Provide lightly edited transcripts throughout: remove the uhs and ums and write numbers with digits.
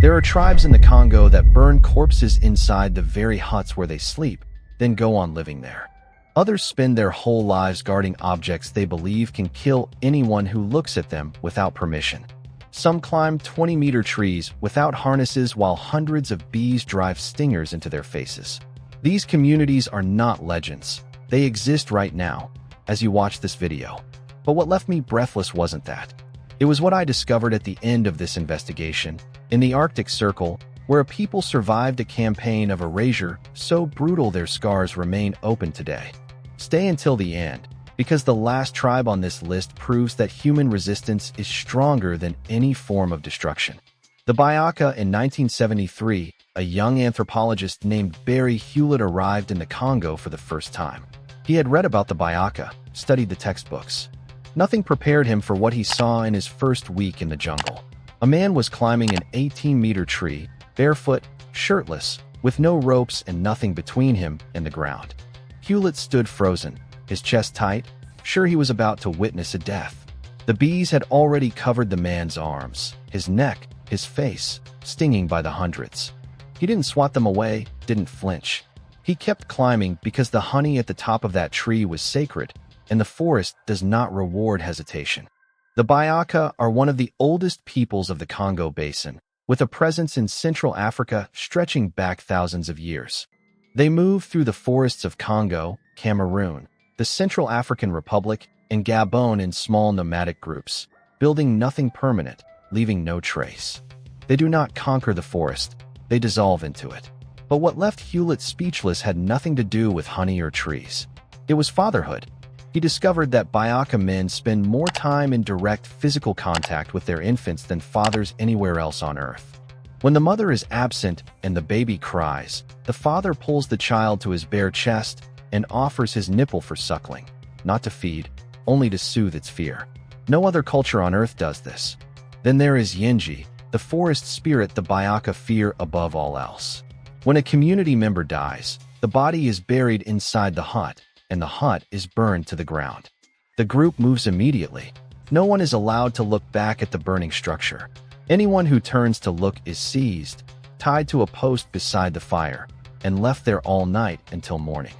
There are tribes in the Congo that burn corpses inside the very huts where they sleep, then go on living there. Others spend their whole lives guarding objects they believe can kill anyone who looks at them without permission. Some climb 20-meter trees without harnesses while hundreds of bees drive stingers into their faces. These communities are not legends. They exist right now, as you watch this video. But what left me breathless wasn't that. It was what I discovered at the end of this investigation, in the Arctic Circle, where a people survived a campaign of erasure so brutal their scars remain open today. Stay until the end, because the last tribe on this list proves that human resistance is stronger than any form of destruction. The Bayaka in 1973, a young anthropologist named Barry Hewlett arrived in the Congo for the first time. He had read about the Bayaka, studied the textbooks. Nothing prepared him for what he saw in his first week in the jungle. A man was climbing an 18-meter tree, barefoot, shirtless, with no ropes and nothing between him and the ground. Hewlett stood frozen, his chest tight, sure he was about to witness a death. The bees had already covered the man's arms, his neck, his face, stinging by the hundreds. He didn't swat them away, didn't flinch. He kept climbing because the honey at the top of that tree was sacred, and the forest does not reward hesitation. The Bayaka are one of the oldest peoples of the Congo Basin, with a presence in Central Africa stretching back thousands of years. They move through the forests of Congo, Cameroon, the Central African Republic, and Gabon in small nomadic groups, building nothing permanent, leaving no trace. They do not conquer the forest, they dissolve into it. But what left Hewlett speechless had nothing to do with honey or trees. It was fatherhood. He discovered that Bayaka men spend more time in direct physical contact with their infants than fathers anywhere else on Earth. When the mother is absent and the baby cries, the father pulls the child to his bare chest and offers his nipple for suckling, not to feed, only to soothe its fear. No other culture on Earth does this. Then there is Yenji, the forest spirit the Bayaka fear above all else. When a community member dies, the body is buried inside the hut, and the hut is burned to the ground. The group moves immediately. No one is allowed to look back at the burning structure. Anyone who turns to look is seized, tied to a post beside the fire, and left there all night until morning.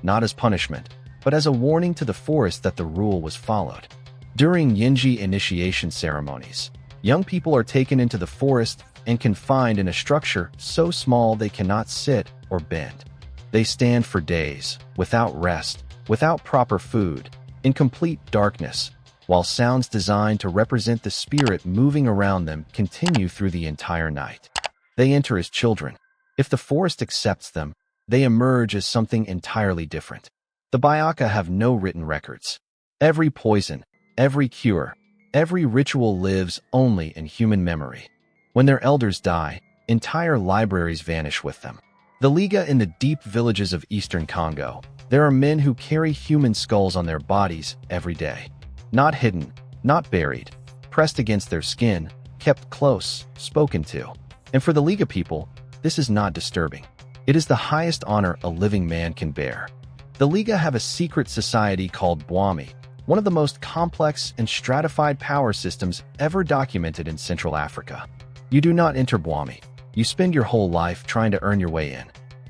Not as punishment, but as a warning to the forest that the rule was followed. During Yenji initiation ceremonies, young people are taken into the forest and confined in a structure so small they cannot sit or bend. They stand for days, without rest, without proper food, in complete darkness, while sounds designed to represent the spirit moving around them continue through the entire night. They enter as children. If the forest accepts them, they emerge as something entirely different. The Bayaka have no written records. Every poison, every cure, every ritual lives only in human memory. When their elders die, entire libraries vanish with them. The Liga in the deep villages of eastern Congo, there are men who carry human skulls on their bodies every day. Not hidden, not buried, pressed against their skin, kept close, spoken to. And for the Liga people, this is not disturbing. It is the highest honor a living man can bear. The Liga have a secret society called Bwami, one of the most complex and stratified power systems ever documented in Central Africa. You do not enter Bwami. You spend your whole life trying to earn your way in.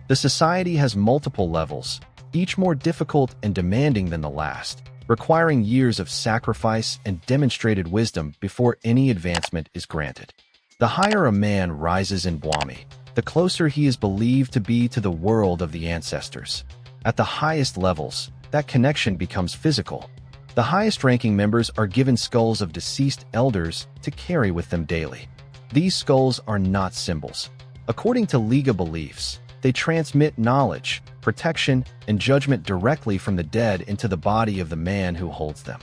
The society has multiple levels, each more difficult and demanding than the last, requiring years of sacrifice and demonstrated wisdom before any advancement is granted. The higher a man rises in Bwami, the closer he is believed to be to the world of the ancestors. At the highest levels, that connection becomes physical. The highest-ranking members are given skulls of deceased elders to carry with them daily. These skulls are not symbols. According to Liga beliefs, they transmit knowledge, protection, and judgment directly from the dead into the body of the man who holds them.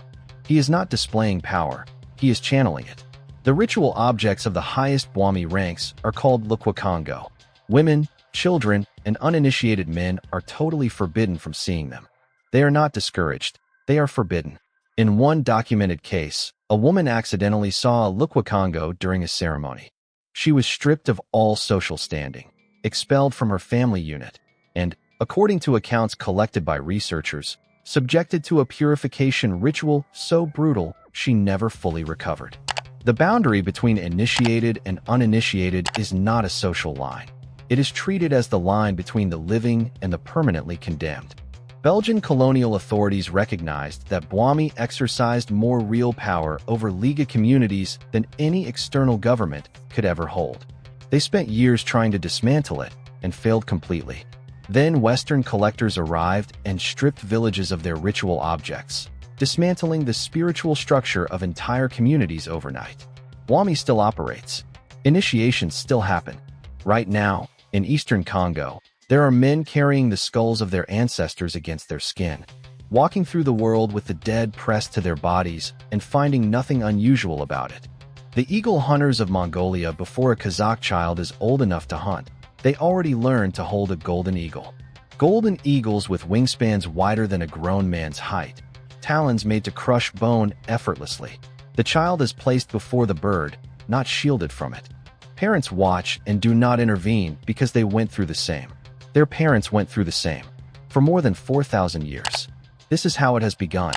He is not displaying power, he is channeling it. The ritual objects of the highest Bwami ranks are called Lukwakongo. Women, children, and uninitiated men are totally forbidden from seeing them. They are not discouraged, they are forbidden. In one documented case, a woman accidentally saw a Lukwakongo during a ceremony. She was stripped of all social standing, expelled from her family unit, and, according to accounts collected by researchers, subjected to a purification ritual so brutal she never fully recovered. The boundary between initiated and uninitiated is not a social line. It is treated as the line between the living and the permanently condemned. Belgian colonial authorities recognized that Bwami exercised more real power over Liga communities than any external government could ever hold. They spent years trying to dismantle it and failed completely. Then Western collectors arrived and stripped villages of their ritual objects, dismantling the spiritual structure of entire communities overnight. Bwami still operates. Initiations still happen. Right now, in eastern Congo, there are men carrying the skulls of their ancestors against their skin, walking through the world with the dead pressed to their bodies and finding nothing unusual about it. The eagle hunters of Mongolia, before a Kazakh child is old enough to hunt, they already learned to hold a golden eagle. Golden eagles with wingspans wider than a grown man's height, talons made to crush bone effortlessly. The child is placed before the bird, not shielded from it. Parents watch and do not intervene because they went through the same. Their parents went through the same. For more than 4,000 years. This is how it has begun.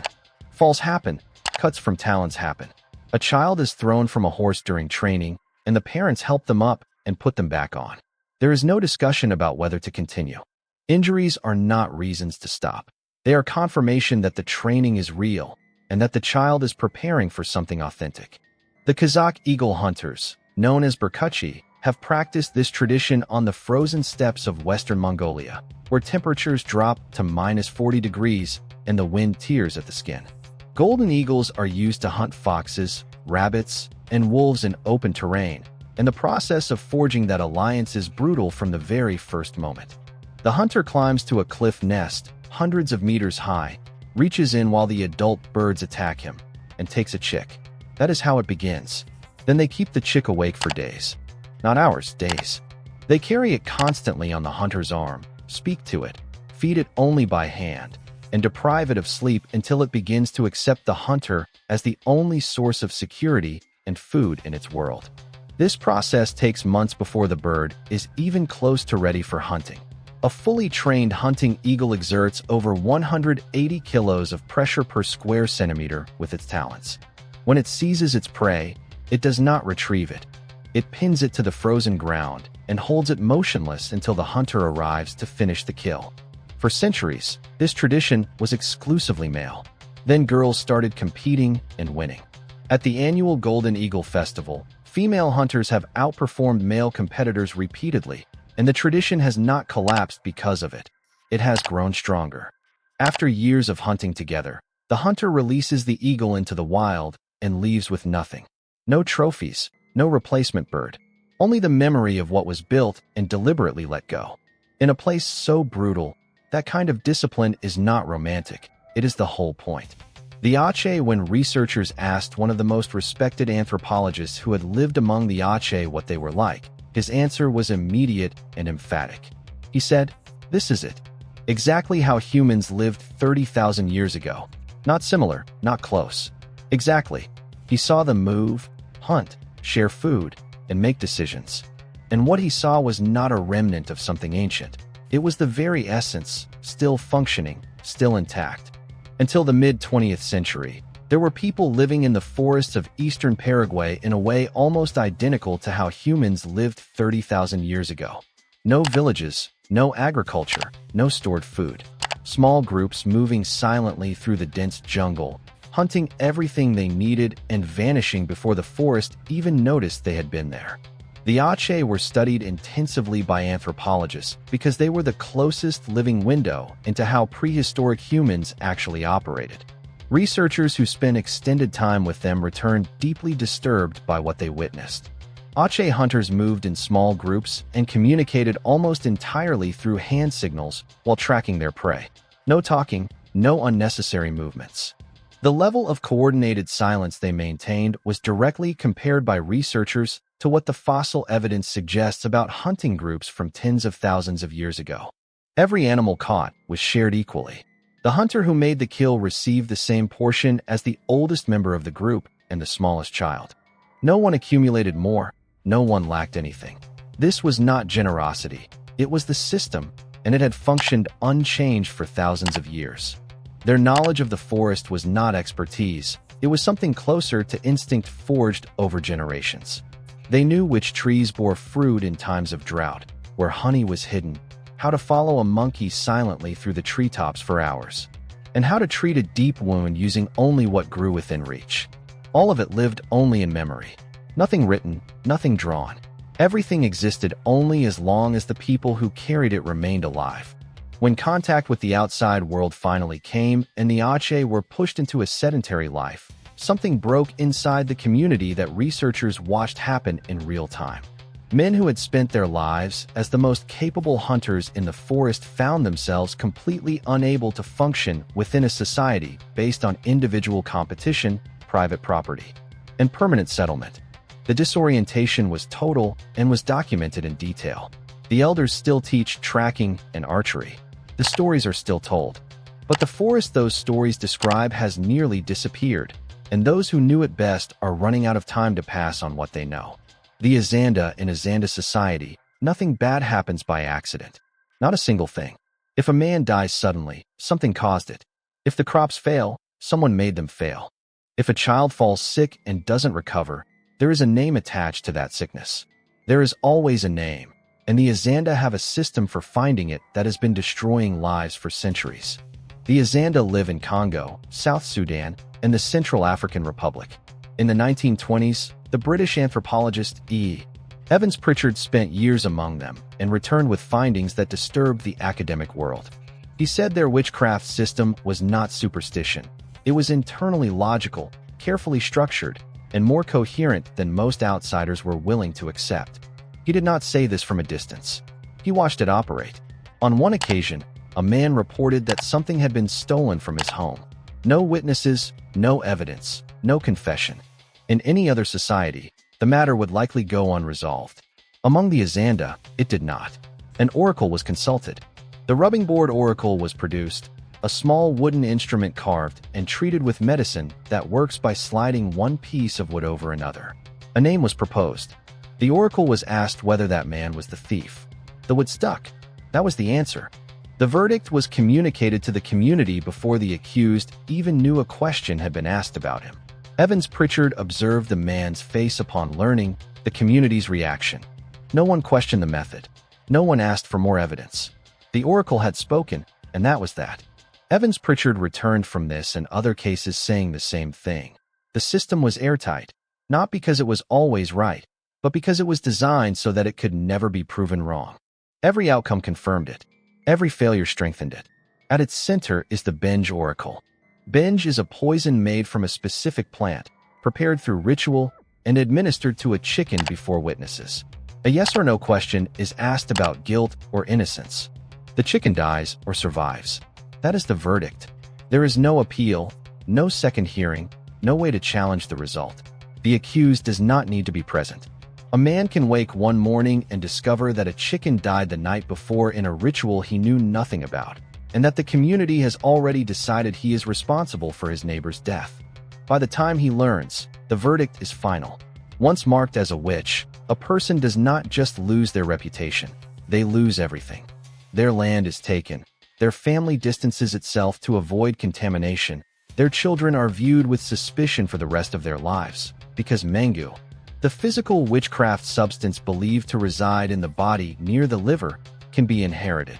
Falls happen. Cuts from talons happen. A child is thrown from a horse during training, and the parents help them up and put them back on. There is no discussion about whether to continue. Injuries are not reasons to stop. They are confirmation that the training is real and that the child is preparing for something authentic. The Kazakh eagle hunters, known as Berkuchi, have practiced this tradition on the frozen steppes of Western Mongolia, where temperatures drop to -40 degrees and the wind tears at the skin. Golden eagles are used to hunt foxes, rabbits, and wolves in open terrain, and the process of forging that alliance is brutal from the very first moment. The hunter climbs to a cliff nest, hundreds of meters high, reaches in while the adult birds attack him, and takes a chick. That is how it begins. Then they keep the chick awake for days. Not hours, days. They carry it constantly on the hunter's arm, speak to it, feed it only by hand, and deprive it of sleep until it begins to accept the hunter as the only source of security and food in its world. This process takes months before the bird is even close to ready for hunting. A fully trained hunting eagle exerts over 180 kilos of pressure per square centimeter with its talons. When it seizes its prey, it does not retrieve it. It pins it to the frozen ground and holds it motionless until the hunter arrives to finish the kill. For centuries, this tradition was exclusively male. Then girls started competing and winning. At the annual Golden Eagle Festival, female hunters have outperformed male competitors repeatedly, and the tradition has not collapsed because of it. It has grown stronger. After years of hunting together, the hunter releases the eagle into the wild and leaves with nothing. No trophies, no replacement bird. Only the memory of what was built and deliberately let go. In a place so brutal, that kind of discipline is not romantic. It is the whole point. The Ache, when researchers asked one of the most respected anthropologists who had lived among the Ache what they were like, his answer was immediate and emphatic. He said, "This is it. Exactly how humans lived 30,000 years ago. Not similar, not close. Exactly. He saw them move, hunt, share food, and make decisions. And what he saw was not a remnant of something ancient. It was the very essence, still functioning, still intact. Until the mid-20th century, there were people living in the forests of eastern Paraguay in a way almost identical to how humans lived 30,000 years ago. No villages, no agriculture, no stored food. Small groups moving silently through the dense jungle, hunting everything they needed and vanishing before the forest even noticed they had been there. The Ache were studied intensively by anthropologists because they were the closest living window into how prehistoric humans actually operated. Researchers who spent extended time with them returned deeply disturbed by what they witnessed. Ache hunters moved in small groups and communicated almost entirely through hand signals while tracking their prey. No talking, no unnecessary movements. The level of coordinated silence they maintained was directly compared by researchers to what the fossil evidence suggests about hunting groups from tens of thousands of years ago. Every animal caught was shared equally. The hunter who made the kill received the same portion as the oldest member of the group and the smallest child. No one accumulated more, no one lacked anything. This was not generosity, it was the system, and it had functioned unchanged for thousands of years. Their knowledge of the forest was not expertise, It was something closer to instinct forged over generations. They knew which trees bore fruit in times of drought, where honey was hidden, how to follow a monkey silently through the treetops for hours, and how to treat a deep wound using only what grew within reach. All of it lived only in memory. Nothing written, nothing drawn. Everything existed only as long as the people who carried it remained alive. When contact with the outside world finally came and the Ache were pushed into a sedentary life, something broke inside the community that researchers watched happen in real time. Men who had spent their lives as the most capable hunters in the forest found themselves completely unable to function within a society based on individual competition, private property, and permanent settlement. The disorientation was total and was documented in detail. The elders still teach tracking and archery. The stories are still told. But the forest those stories describe has nearly disappeared, and those who knew it best are running out of time to pass on what they know. The Azanda in Azanda society, nothing bad happens by accident. Not a single thing. If a man dies suddenly, something caused it. If the crops fail, someone made them fail. If a child falls sick and doesn't recover, there is a name attached to that sickness. There is always a name, and the Azanda have a system for finding it that has been destroying lives for centuries. The Azanda live in Congo, South Sudan, and the Central African Republic. In the 1920s, the British anthropologist E. Evans Pritchard spent years among them and returned with findings that disturbed the academic world. He said their witchcraft system was not superstition. It was internally logical, carefully structured, and more coherent than most outsiders were willing to accept. He did not say this from a distance. He watched it operate. On one occasion, a man reported that something had been stolen from his home. No witnesses, no evidence, no confession. In any other society, the matter would likely go unresolved. Among the Azanda, it did not. An oracle was consulted. The rubbing board oracle was produced, a small wooden instrument carved and treated with medicine that works by sliding one piece of wood over another. A name was proposed. The oracle was asked whether that man was the thief. The wood stuck. That was the answer. The verdict was communicated to the community before the accused even knew a question had been asked about him. Evans Pritchard observed the man's face upon learning the community's reaction. No one questioned the method. No one asked for more evidence. The oracle had spoken, and that was that. Evans Pritchard returned from this and other cases saying the same thing. The system was airtight, not because it was always right, but because it was designed so that it could never be proven wrong. Every outcome confirmed it. Every failure strengthened it. At its center is the Benj oracle. Benj is a poison made from a specific plant, prepared through ritual, and administered to a chicken before witnesses. A yes or no question is asked about guilt or innocence. The chicken dies or survives. That is the verdict. There is no appeal, no second hearing, no way to challenge the result. The accused does not need to be present. A man can wake one morning and discover that a chicken died the night before in a ritual he knew nothing about, and that the community has already decided he is responsible for his neighbor's death. By the time he learns, the verdict is final. Once marked as a witch, a person does not just lose their reputation, they lose everything. Their land is taken, their family distances itself to avoid contamination, their children are viewed with suspicion for the rest of their lives, because Mengu, the physical witchcraft substance believed to reside in the body near the liver, can be inherited.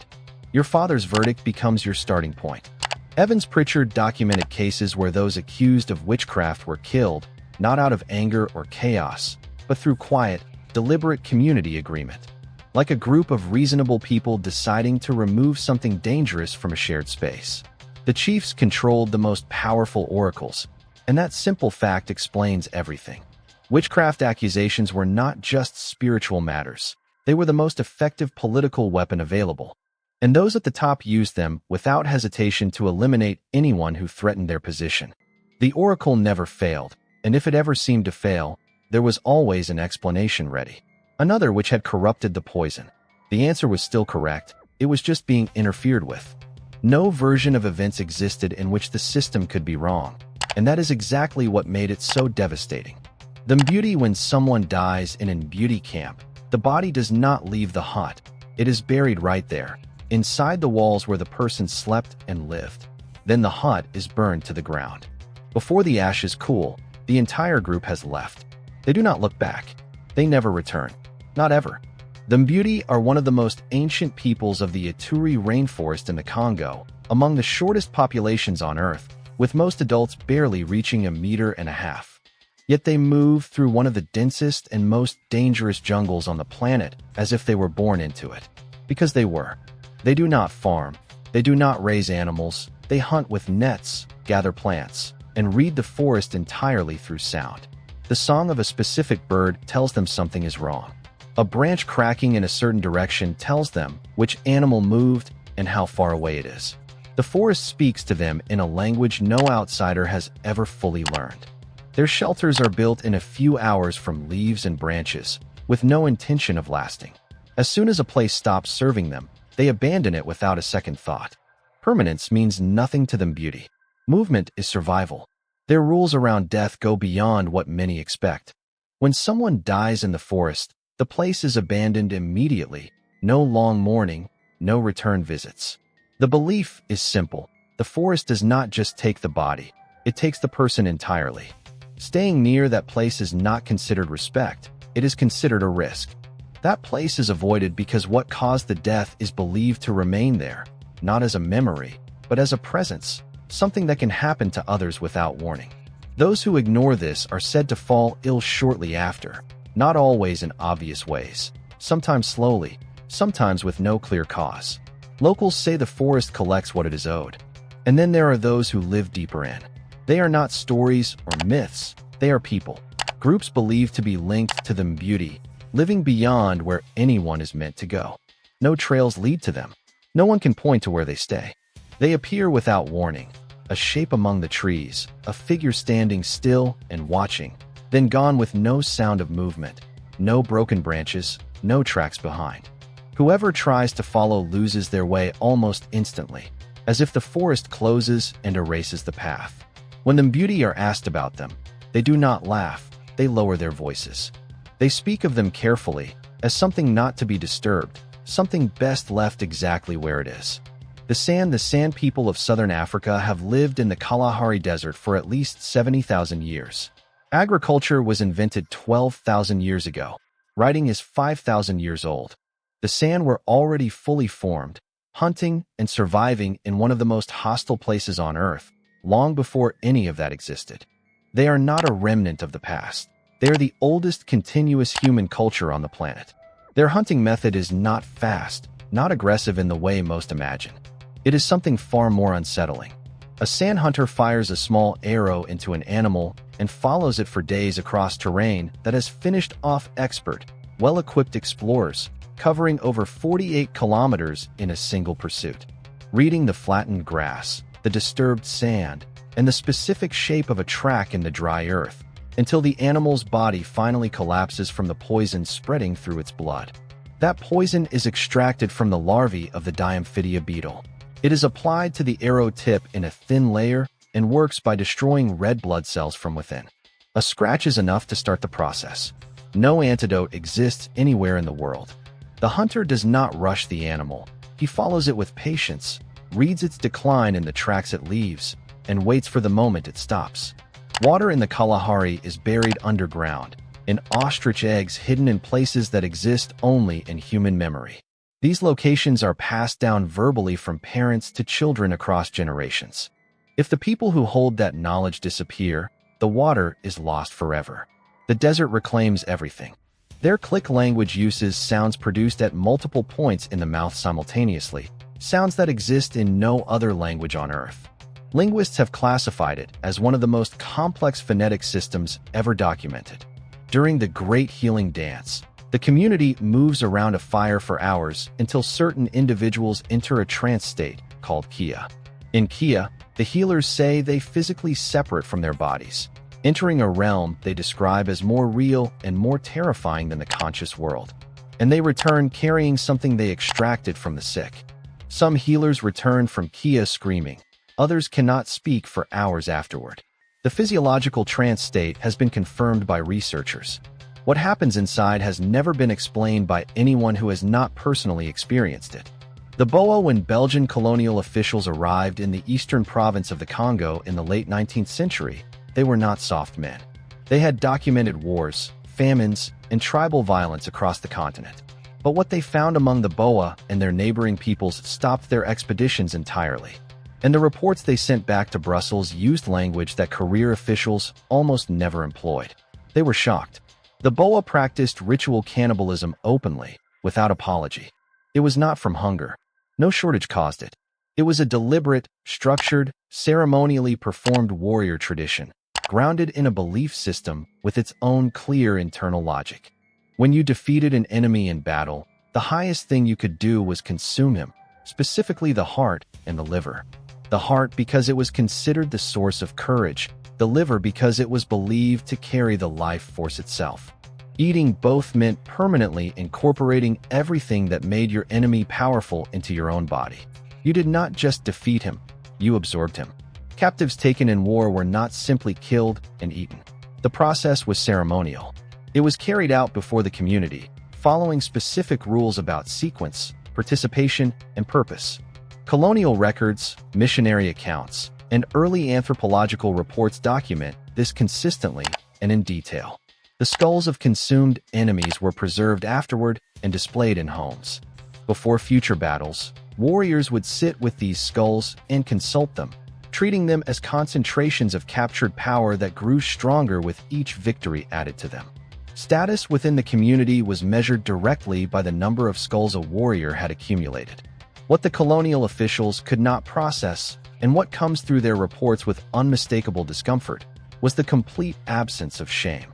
Your father's verdict becomes your starting point. Evans Pritchard documented cases where those accused of witchcraft were killed, not out of anger or chaos, but through quiet, deliberate community agreement. Like a group of reasonable people deciding to remove something dangerous from a shared space. The chiefs controlled the most powerful oracles, and that simple fact explains everything. Witchcraft accusations were not just spiritual matters. They were the most effective political weapon available. And those at the top used them without hesitation to eliminate anyone who threatened their position. The oracle never failed, and if it ever seemed to fail, there was always an explanation ready. Another which had corrupted the poison. The answer was still correct, it was just being interfered with. No version of events existed in which the system could be wrong, and that is exactly what made it so devastating. The beauty when someone dies in an beauty camp, the body does not leave the hut. It is buried right there, inside the walls where the person slept and lived. Then the hut is burned to the ground. Before the ashes cool, the entire group has left. They do not look back. They never return. Not ever. The Mbuti are one of the most ancient peoples of the Ituri rainforest in the Congo, among the shortest populations on Earth, with most adults barely reaching 1.5 meters. Yet they move through one of the densest and most dangerous jungles on the planet as if they were born into it. Because they were. They do not farm. They do not raise animals. They hunt with nets, gather plants, and read the forest entirely through sound. The song of a specific bird tells them something is wrong. A branch cracking in a certain direction tells them which animal moved and how far away it is. The forest speaks to them in a language no outsider has ever fully learned. Their shelters are built in a few hours from leaves and branches, with no intention of lasting. As soon as a place stops serving them, they abandon it without a second thought. Permanence means nothing to them. Beauty. Movement is survival. Their rules around death go beyond what many expect. When someone dies in the forest, the place is abandoned immediately. No long mourning, no return visits. The belief is simple. The forest does not just take the body, it takes the person entirely. Staying near that place is not considered respect, it is considered a risk. That place is avoided because what caused the death is believed to remain there, not as a memory, but as a presence, something that can happen to others without warning. Those who ignore this are said to fall ill shortly after, not always in obvious ways, sometimes slowly, sometimes with no clear cause. Locals say the forest collects what it is owed. And then there are those who live deeper in. They are not stories or myths, they are people. Groups believed to be linked to the Mbuti, living beyond where anyone is meant to go. No trails lead to them. No one can point to where they stay. They appear without warning, a shape among the trees, a figure standing still and watching, then gone with no sound of movement, no broken branches, no tracks behind. Whoever tries to follow loses their way almost instantly, as if the forest closes and erases the path. When the Mbuti are asked about them, they do not laugh, they lower their voices. They speak of them carefully, as something not to be disturbed, something best left exactly where it is. The San people of southern Africa have lived in the Kalahari Desert for at least 70,000 years. Agriculture was invented 12,000 years ago. Writing is 5,000 years old. The San were already fully formed, hunting and surviving in one of the most hostile places on Earth, long before any of that existed. They are not a remnant of the past. They are the oldest continuous human culture on the planet. Their hunting method is not fast, not aggressive in the way most imagine. It is something far more unsettling. A sand hunter fires a small arrow into an animal and follows it for days across terrain that has finished off expert, well-equipped explorers, covering over 48 kilometers in a single pursuit. Reading the flattened grass, the disturbed sand, and the specific shape of a track in the dry earth, until the animal's body finally collapses from the poison spreading through its blood. That poison is extracted from the larvae of the Diamphidia beetle. It is applied to the arrow tip in a thin layer and works by destroying red blood cells from within. A scratch is enough to start the process. No antidote exists anywhere in the world. The hunter does not rush the animal. He follows it with patience, reads its decline in the tracks it leaves, and waits for the moment it stops. Water in the Kalahari is buried underground, in ostrich eggs hidden in places that exist only in human memory. These locations are passed down verbally from parents to children across generations. If the people who hold that knowledge disappear, the water is lost forever. The desert reclaims everything. Their click language uses sounds produced at multiple points in the mouth simultaneously, sounds that exist in no other language on Earth. Linguists have classified it as one of the most complex phonetic systems ever documented. During the Great Healing Dance, the community moves around a fire for hours until certain individuals enter a trance state called Kia. In Kia, the healers say they physically separate from their bodies, entering a realm they describe as more real and more terrifying than the conscious world. And they return carrying something they extracted from the sick. Some healers return from Kia screaming. Others cannot speak for hours afterward. The physiological trance state has been confirmed by researchers. What happens inside has never been explained by anyone who has not personally experienced it. The Boa. When Belgian colonial officials arrived in the eastern province of the Congo in the late 19th century, they were not soft men. They had documented wars, famines, and tribal violence across the continent. But what they found among the Boa and their neighboring peoples stopped their expeditions entirely. And the reports they sent back to Brussels used language that career officials almost never employed. They were shocked. The Boa practiced ritual cannibalism openly, without apology. It was not from hunger. No shortage caused it. It was a deliberate, structured, ceremonially performed warrior tradition, grounded in a belief system with its own clear internal logic. When you defeated an enemy in battle, the highest thing you could do was consume him, specifically the heart and the liver. The heart because it was considered the source of courage, the liver because it was believed to carry the life force itself. Eating both meant permanently incorporating everything that made your enemy powerful into your own body. You did not just defeat him, you absorbed him. Captives taken in war were not simply killed and eaten. The process was ceremonial. It was carried out before the community, following specific rules about sequence, participation, and purpose. Colonial records, missionary accounts, and early anthropological reports document this consistently and in detail. The skulls of consumed enemies were preserved afterward and displayed in homes. Before future battles, warriors would sit with these skulls and consult them, treating them as concentrations of captured power that grew stronger with each victory added to them. Status within the community was measured directly by the number of skulls a warrior had accumulated. What the colonial officials could not process, and what comes through their reports with unmistakable discomfort, was the complete absence of shame.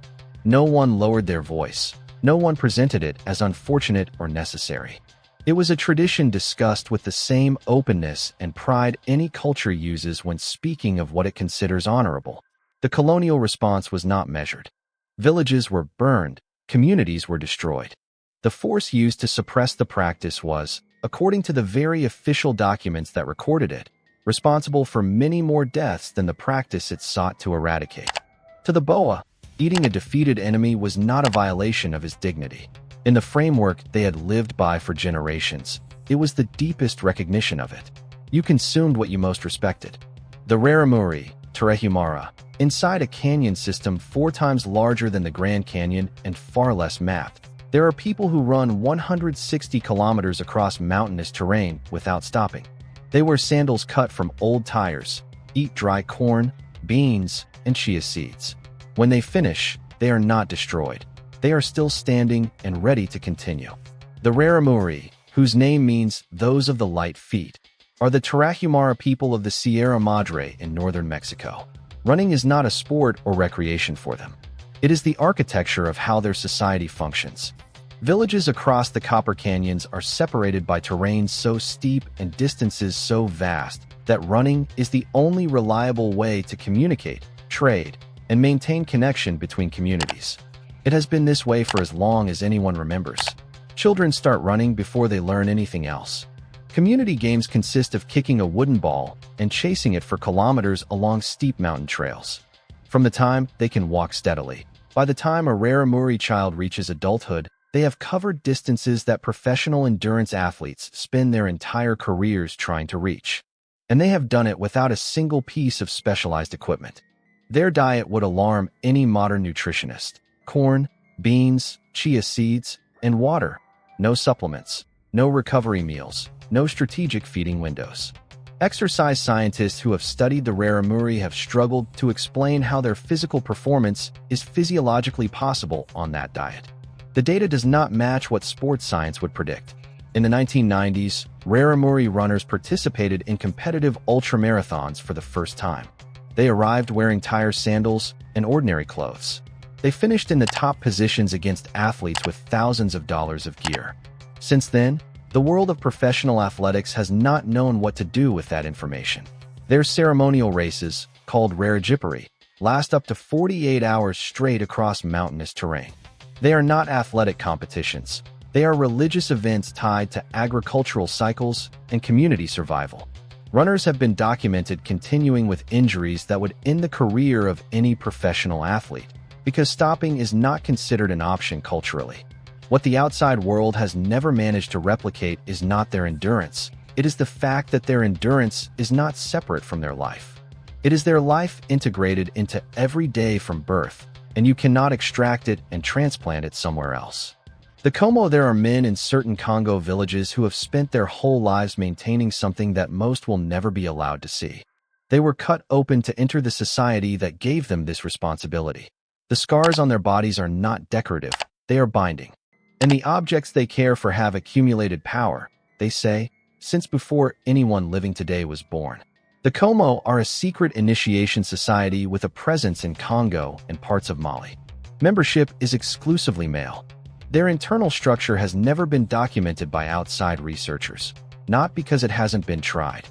No one lowered their voice. No one presented it as unfortunate or necessary. It was a tradition discussed with the same openness and pride any culture uses when speaking of what it considers honorable. The colonial response was not measured. Villages were burned, communities were destroyed. The force used to suppress the practice was, according to the very official documents that recorded it, responsible for many more deaths than the practice it sought to eradicate. To the Boa, eating a defeated enemy was not a violation of his dignity. In the framework they had lived by for generations, it was the deepest recognition of it. You consumed what you most respected. The Raramuri, Tarahumara, inside a canyon system 4 times larger than the Grand Canyon and far less mapped, there are people who run 160 kilometers across mountainous terrain without stopping. They wear sandals cut from old tires, eat dry corn, beans, and chia seeds. When they finish, they are not destroyed. They are still standing and ready to continue. The Raramuri, whose name means those of the light feet, are the Tarahumara people of the Sierra Madre in northern Mexico. Running is not a sport or recreation for them. It is the architecture of how their society functions. Villages across the Copper Canyons are separated by terrain so steep and distances so vast that running is the only reliable way to communicate, trade, and maintain connection between communities. It has been this way for as long as anyone remembers. Children start running before they learn anything else. Community games consist of kicking a wooden ball and chasing it for kilometers along steep mountain trails. From the time they can walk steadily, by the time a Raramuri child reaches adulthood, they have covered distances that professional endurance athletes spend their entire careers trying to reach. And they have done it without a single piece of specialized equipment. Their diet would alarm any modern nutritionist. Corn, beans, chia seeds, and water. No supplements, no recovery meals, no strategic feeding windows. Exercise scientists who have studied the Raramuri have struggled to explain how their physical performance is physiologically possible on that diet. The data does not match what sports science would predict. In the 1990s, Raramuri runners participated in competitive ultramarathons for the first time. They arrived wearing tire sandals and ordinary clothes. They finished in the top positions against athletes with thousands of dollars of gear. Since then, the world of professional athletics has not known what to do with that information. Their ceremonial races, called Rarajipari, last up to 48 hours straight across mountainous terrain. They are not athletic competitions. They are religious events tied to agricultural cycles and community survival. Runners have been documented continuing with injuries that would end the career of any professional athlete, because stopping is not considered an option culturally. What the outside world has never managed to replicate is not their endurance. It is the fact that their endurance is not separate from their life. It is their life integrated into every day from birth, and you cannot extract it and transplant it somewhere else. The Como, there are men in certain Congo villages who have spent their whole lives maintaining something that most will never be allowed to see. They were cut open to enter the society that gave them this responsibility. The scars on their bodies are not decorative, they are binding. And the objects they care for have accumulated power, they say, since before anyone living today was born. The Como are a secret initiation society with a presence in Congo and parts of Mali. Membership is exclusively male. Their internal structure has never been documented by outside researchers, not because it hasn't been tried,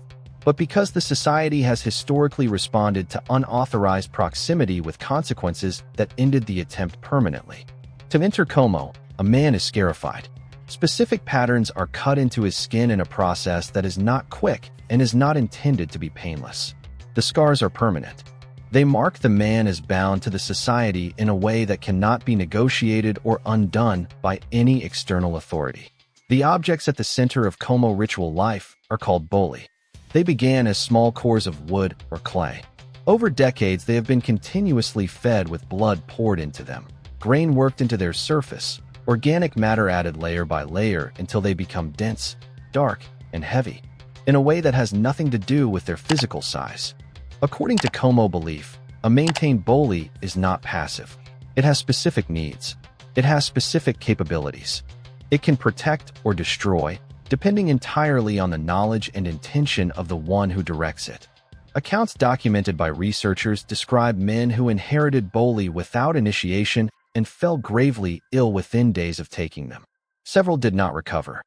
but because the society has historically responded to unauthorized proximity with consequences that ended the attempt permanently. To enter Como, a man is scarified. Specific patterns are cut into his skin in a process that is not quick and is not intended to be painless. The scars are permanent. They mark the man as bound to the society in a way that cannot be negotiated or undone by any external authority. The objects at the center of Como ritual life are called boli. They began as small cores of wood or clay. Over decades, they have been continuously fed with blood poured into them, grain worked into their surface, organic matter added layer by layer until they become dense, dark, and heavy, in a way that has nothing to do with their physical size. According to Como belief, a maintained boli is not passive. It has specific needs. It has specific capabilities. It can protect or destroy, depending entirely on the knowledge and intention of the one who directs it. Accounts documented by researchers describe men who inherited boli without initiation and fell gravely ill within days of taking them. Several did not recover.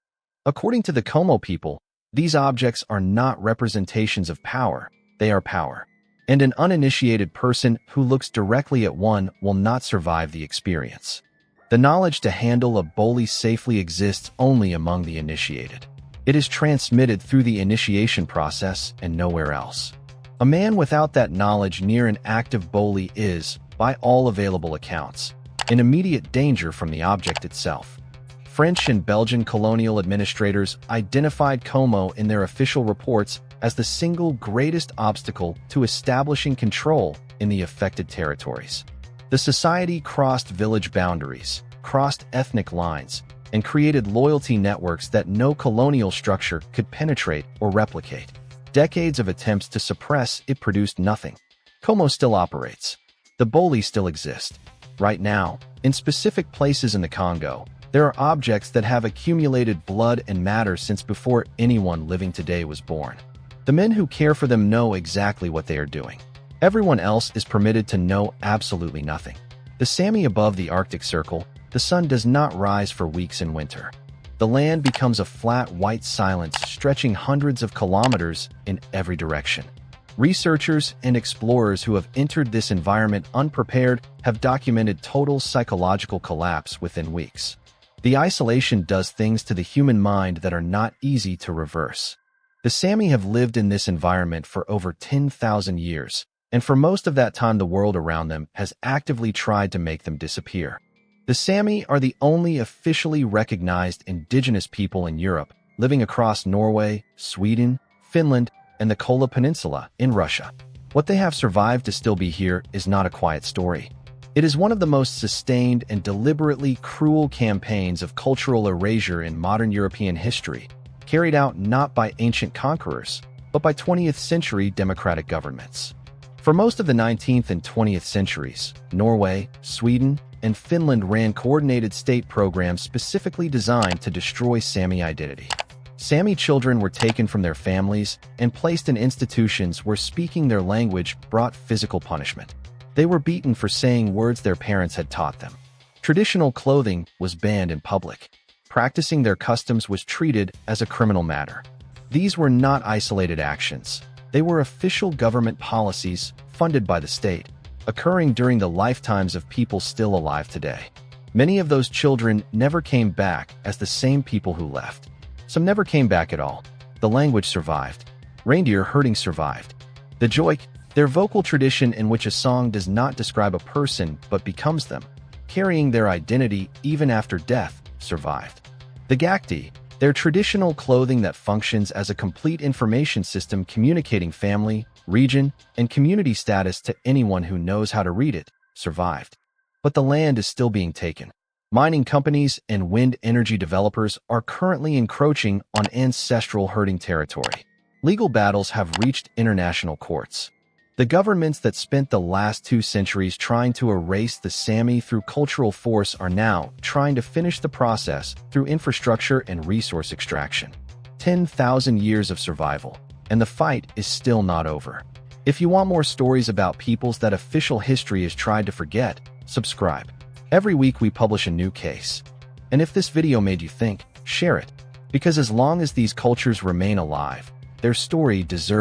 According to the Como people, these objects are not representations of power, they are power. And an uninitiated person who looks directly at one will not survive the experience. The knowledge to handle a boli safely exists only among the initiated. It is transmitted through the initiation process and nowhere else. A man without that knowledge near an active boli is, by all available accounts, in immediate danger from the object itself. French and Belgian colonial administrators identified Como in their official reports as the single greatest obstacle to establishing control in the affected territories. The society crossed village boundaries, crossed ethnic lines, and created loyalty networks that no colonial structure could penetrate or replicate. Decades of attempts to suppress it produced nothing. Como still operates. The boli still exist. Right now, in specific places in the Congo, there are objects that have accumulated blood and matter since before anyone living today was born. The men who care for them know exactly what they are doing. Everyone else is permitted to know absolutely nothing. The Sami above the Arctic Circle, the sun does not rise for weeks in winter. The land becomes a flat white silence stretching hundreds of kilometers in every direction. Researchers and explorers who have entered this environment unprepared have documented total psychological collapse within weeks. The isolation does things to the human mind that are not easy to reverse. The Sami have lived in this environment for over 10,000 years, and for most of that time the world around them has actively tried to make them disappear. The Sami are the only officially recognized indigenous people in Europe, living across Norway, Sweden, Finland, and the Kola Peninsula in Russia. What they have survived to still be here is not a quiet story. It is one of the most sustained and deliberately cruel campaigns of cultural erasure in modern European history, carried out not by ancient conquerors, but by 20th century democratic governments. For most of the 19th and 20th centuries, Norway, Sweden, and Finland ran coordinated state programs specifically designed to destroy Sami identity. Sami children were taken from their families and placed in institutions where speaking their language brought physical punishment. They were beaten for saying words their parents had taught them. Traditional clothing was banned in public. Practicing their customs was treated as a criminal matter. These were not isolated actions. They were official government policies funded by the state, occurring during the lifetimes of people still alive today. Many of those children never came back as the same people who left. Some never came back at all. The language survived. Reindeer herding survived. The joik, their vocal tradition in which a song does not describe a person but becomes them, carrying their identity even after death, survived. The Gakti, their traditional clothing that functions as a complete information system communicating family, region, and community status to anyone who knows how to read it, survived. But the land is still being taken. Mining companies and wind energy developers are currently encroaching on ancestral herding territory. Legal battles have reached international courts. The governments that spent the last 2 centuries trying to erase the Sami through cultural force are now trying to finish the process through infrastructure and resource extraction. 10,000 years of survival, and the fight is still not over. If you want more stories about peoples that official history has tried to forget, subscribe. Every week we publish a new case. And if this video made you think, share it. Because as long as these cultures remain alive, their story deserves